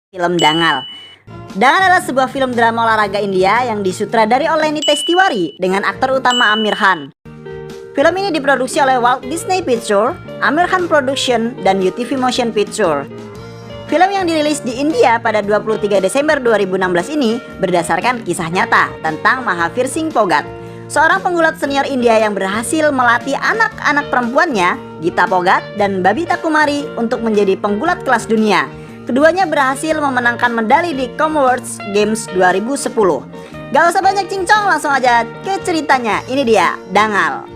Film Dangal. Dangal adalah sebuah film drama olahraga India yang disutradari oleh Nitesh Tiwari dengan aktor utama Aamir Khan. Film ini diproduksi oleh Walt Disney Pictures, Aamir Khan Production, dan UTV Motion Picture. Film yang dirilis di India pada 23 Desember 2016 ini berdasarkan kisah nyata tentang Mahavir Singh Phogat, seorang penggulat senior India yang berhasil melatih anak-anak perempuannya, Geeta Phogat dan Babita Kumari, untuk menjadi penggulat kelas dunia. Keduanya berhasil memenangkan medali di Commonwealth Games 2010. Gak usah banyak cincong, langsung aja ke ceritanya. Ini dia, Dangal.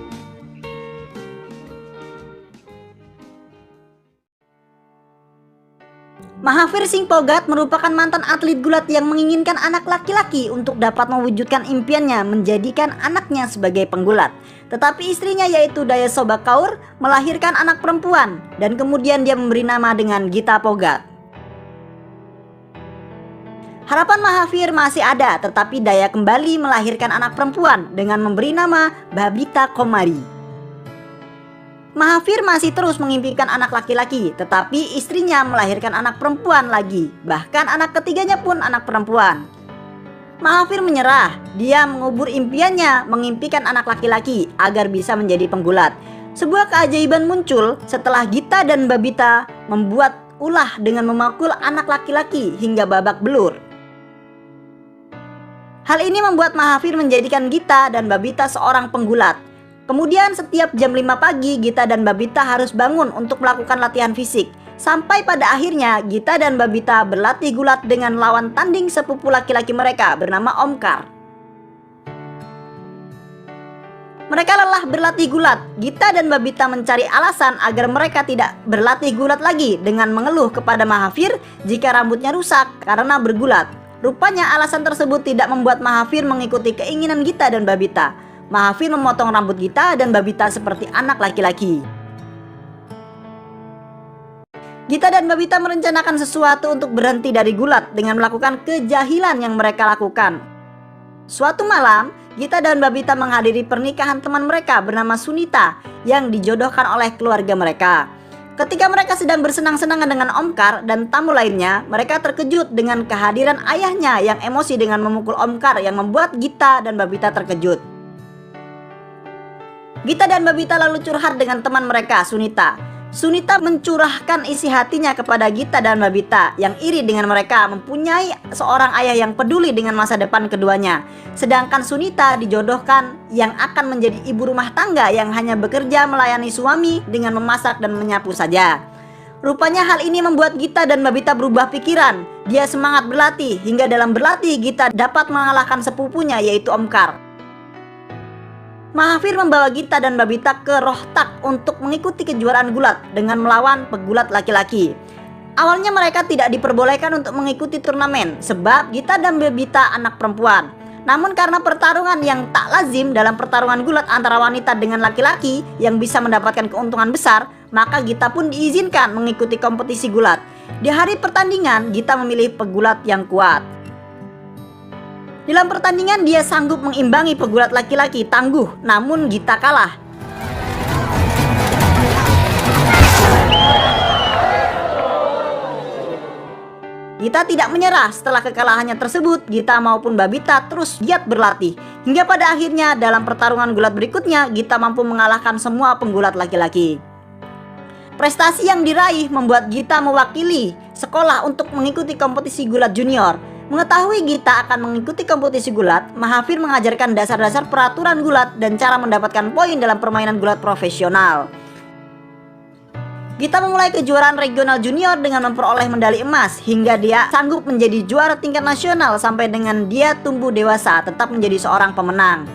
Mahavir Singh Phogat merupakan mantan atlet gulat yang menginginkan anak laki-laki untuk dapat mewujudkan impiannya menjadikan anaknya sebagai penggulat. Tetapi istrinya yaitu Daya Sobha Kaur melahirkan anak perempuan dan kemudian dia memberi nama dengan Geeta Phogat. Harapan Mahavir masih ada, tetapi Daya kembali melahirkan anak perempuan dengan memberi nama Babita Kumari. Mahavir masih terus mengimpikan anak laki-laki, tetapi istrinya melahirkan anak perempuan lagi. Bahkan anak ketiganya pun anak perempuan. Mahavir menyerah, dia mengubur impiannya mengimpikan anak laki-laki agar bisa menjadi penggulat. Sebuah keajaiban muncul setelah Geeta dan Babita membuat ulah dengan memakul anak laki-laki hingga babak belur. Hal ini membuat Mahavir menjadikan Geeta dan Babita seorang penggulat. Kemudian setiap jam 5 pagi Geeta dan Babita harus bangun untuk melakukan latihan fisik. Sampai pada akhirnya Geeta dan Babita berlatih gulat dengan lawan tanding sepupu laki-laki mereka bernama Omkar. Mereka lelah berlatih gulat. Geeta dan Babita mencari alasan agar mereka tidak berlatih gulat lagi dengan mengeluh kepada Mahavir jika rambutnya rusak karena bergulat. Rupanya alasan tersebut tidak membuat Mahavir mengikuti keinginan Geeta dan Babita. Mahavir memotong rambut Geeta dan Babita seperti anak laki-laki. Geeta dan Babita merencanakan sesuatu untuk berhenti dari gulat dengan melakukan kejahilan yang mereka lakukan. Suatu malam, Geeta dan Babita menghadiri pernikahan teman mereka bernama Sunita yang dijodohkan oleh keluarga mereka. Ketika mereka sedang bersenang-senang dengan Omkar dan tamu lainnya, mereka terkejut dengan kehadiran ayahnya yang emosi dengan memukul Omkar yang membuat Geeta dan Babita terkejut. Geeta dan Babita lalu curhat dengan teman mereka, Sunita. Sunita mencurahkan isi hatinya kepada Geeta dan Babita yang iri dengan mereka mempunyai seorang ayah yang peduli dengan masa depan keduanya. Sedangkan Sunita dijodohkan yang akan menjadi ibu rumah tangga yang hanya bekerja melayani suami dengan memasak dan menyapu saja. Rupanya hal ini membuat Geeta dan Babita berubah pikiran. Dia semangat berlatih hingga dalam berlatih Geeta dapat mengalahkan sepupunya yaitu Omkar. Mahavir membawa Geeta dan Babita ke Rohtak untuk mengikuti kejuaraan gulat dengan melawan pegulat laki-laki. Awalnya mereka tidak diperbolehkan untuk mengikuti turnamen sebab Geeta dan Babita anak perempuan. Namun karena pertarungan yang tak lazim dalam pertarungan gulat antara wanita dengan laki-laki yang bisa mendapatkan keuntungan besar, maka Geeta pun diizinkan mengikuti kompetisi gulat. Di hari pertandingan, Geeta memilih pegulat yang kuat. Dalam pertandingan dia sanggup mengimbangi pegulat laki-laki tangguh, namun Geeta kalah. Geeta tidak menyerah. Setelah kekalahannya tersebut, Geeta maupun Babita terus giat berlatih. Hingga pada akhirnya dalam pertarungan gulat berikutnya, Geeta mampu mengalahkan semua penggulat laki-laki. Prestasi yang diraih membuat Geeta mewakili sekolah untuk mengikuti kompetisi gulat junior. Mengetahui Geeta akan mengikuti kompetisi gulat, Mahavir mengajarkan dasar-dasar peraturan gulat dan cara mendapatkan poin dalam permainan gulat profesional. Geeta memulai kejuaraan regional junior dengan memperoleh medali emas hingga dia sanggup menjadi juara tingkat nasional sampai dengan dia tumbuh dewasa tetap menjadi seorang pemenang.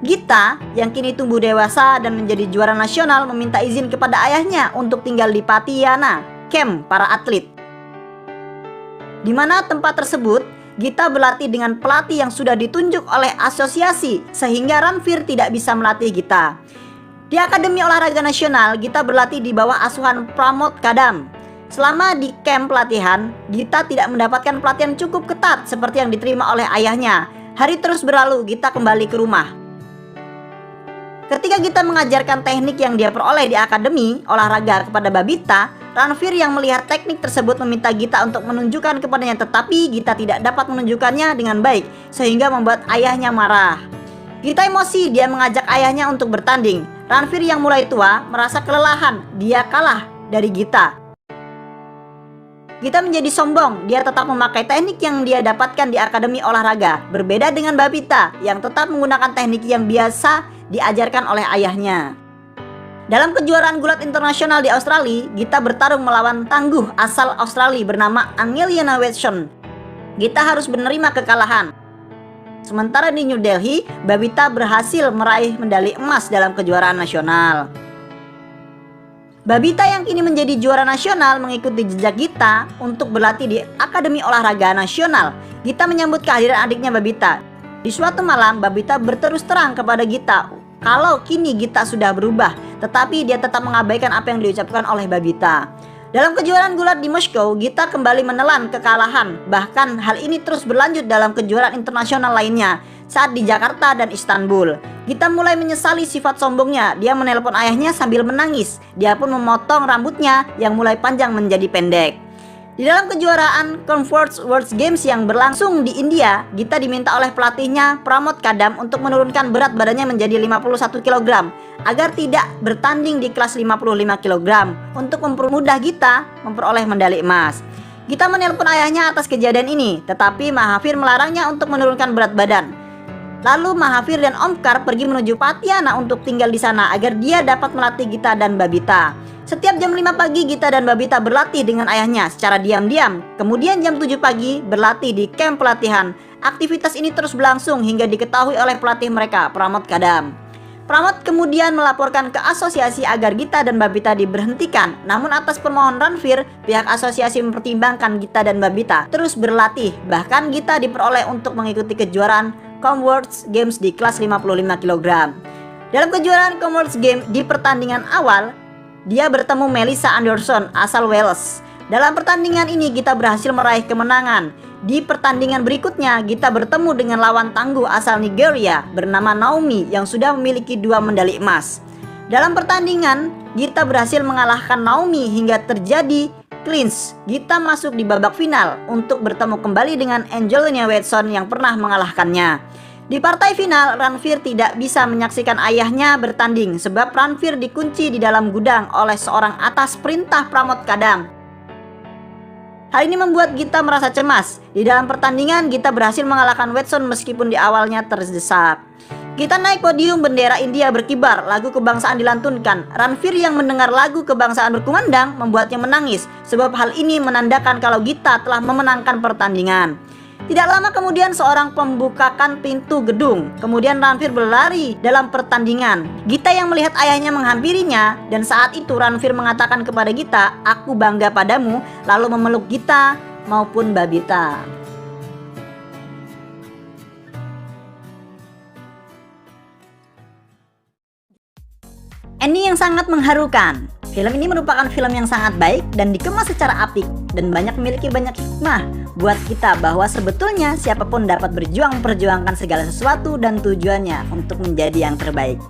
Geeta yang kini tumbuh dewasa dan menjadi juara nasional meminta izin kepada ayahnya untuk tinggal di Patiana, camp para atlet. Di mana tempat tersebut, Geeta berlatih dengan pelatih yang sudah ditunjuk oleh asosiasi sehingga Ranveer tidak bisa melatih Geeta. Di Akademi Olahraga Nasional, Geeta berlatih di bawah asuhan Pramod Kadam. Selama di camp pelatihan, Geeta tidak mendapatkan pelatihan cukup ketat seperti yang diterima oleh ayahnya. Hari terus berlalu, Geeta kembali ke rumah. Ketika Geeta mengajarkan teknik yang dia peroleh di Akademi Olahraga kepada Babita, Ranveer yang melihat teknik tersebut meminta Gita untuk menunjukkan kepadanya, tetapi Gita tidak dapat menunjukkannya dengan baik sehingga membuat ayahnya marah. Gita emosi, dia mengajak ayahnya untuk bertanding. Ranveer yang mulai tua merasa kelelahan, dia kalah dari Gita. Gita menjadi sombong, dia tetap memakai teknik yang dia dapatkan di akademi olahraga. Berbeda dengan Babita yang tetap menggunakan teknik yang biasa diajarkan oleh ayahnya. Dalam kejuaraan gulat internasional di Australia, Gita bertarung melawan tangguh asal Australia bernama Angeliana Watson. Gita harus menerima kekalahan. Sementara di New Delhi, Babita berhasil meraih medali emas dalam kejuaraan nasional. Babita yang kini menjadi juara nasional mengikuti jejak Gita untuk berlatih di Akademi Olahraga Nasional. Gita menyambut kehadiran adiknya Babita. Di suatu malam, Babita berterus terang kepada Gita kalau kini Gita sudah berubah, tetapi dia tetap mengabaikan apa yang diucapkan oleh Babita. Dalam kejuaraan gulat di Moskow, Gita kembali menelan kekalahan. Bahkan hal ini terus berlanjut dalam kejuaraan internasional lainnya saat di Jakarta dan Istanbul. Gita mulai menyesali sifat sombongnya. Dia menelpon ayahnya sambil menangis. Dia pun memotong rambutnya yang mulai panjang menjadi pendek. Di dalam kejuaraan Commonwealth World Games yang berlangsung di India, Gita diminta oleh pelatihnya Pramod Kadam untuk menurunkan berat badannya menjadi 51 kg agar tidak bertanding di kelas 55 kg untuk mempermudah Gita memperoleh medali emas. Gita menelpon ayahnya atas kejadian ini, tetapi Mahavir melarangnya untuk menurunkan berat badan. Lalu Mahavir dan Omkar pergi menuju Patiana untuk tinggal di sana agar dia dapat melatih Gita dan Babita. Setiap jam 5 pagi Gita dan Babita berlatih dengan ayahnya secara diam-diam. Kemudian jam 7 pagi berlatih di camp pelatihan. Aktivitas ini terus berlangsung hingga diketahui oleh pelatih mereka, Pramod Kadam. Pramod kemudian melaporkan ke asosiasi agar Gita dan Babita diberhentikan. Namun atas permohonan Ranveer, pihak asosiasi mempertimbangkan Gita dan Babita terus berlatih. Bahkan Gita diperoleh untuk mengikuti kejuaraan Commonwealth Games di kelas 55 kg. Dalam kejuaraan Commonwealth Games di pertandingan awal, dia bertemu Melissa Anderson asal Wales. Dalam pertandingan ini Gita berhasil meraih kemenangan. Di pertandingan berikutnya Gita bertemu dengan lawan tangguh asal Nigeria bernama Naomi yang sudah memiliki 2 medali emas. Dalam pertandingan Gita berhasil mengalahkan Naomi hingga terjadi clinch. Gita masuk di babak final untuk bertemu kembali dengan Angeliana Watson yang pernah mengalahkannya. Di partai final, Ranveer tidak bisa menyaksikan ayahnya bertanding sebab Ranveer dikunci di dalam gudang oleh seorang atas perintah Pramod Kadam. Hal ini membuat Gita merasa cemas. Di dalam pertandingan, Gita berhasil mengalahkan Watson meskipun di awalnya terdesak. Gita naik podium, bendera India berkibar, lagu kebangsaan dilantunkan. Ranveer yang mendengar lagu kebangsaan berkumandang membuatnya menangis sebab hal ini menandakan kalau Gita telah memenangkan pertandingan. Tidak lama kemudian seorang membukakan pintu gedung. Kemudian Ranveer berlari dalam pertandingan. Gita yang melihat ayahnya menghampirinya, dan saat itu Ranveer mengatakan kepada Gita, "Aku bangga padamu," lalu memeluk Gita maupun Babita. Ending yang sangat mengharukan. Film ini merupakan film yang sangat baik dan dikemas secara apik dan memiliki banyak hikmah buat kita bahwa sebetulnya siapapun dapat berjuang memperjuangkan segala sesuatu dan tujuannya untuk menjadi yang terbaik.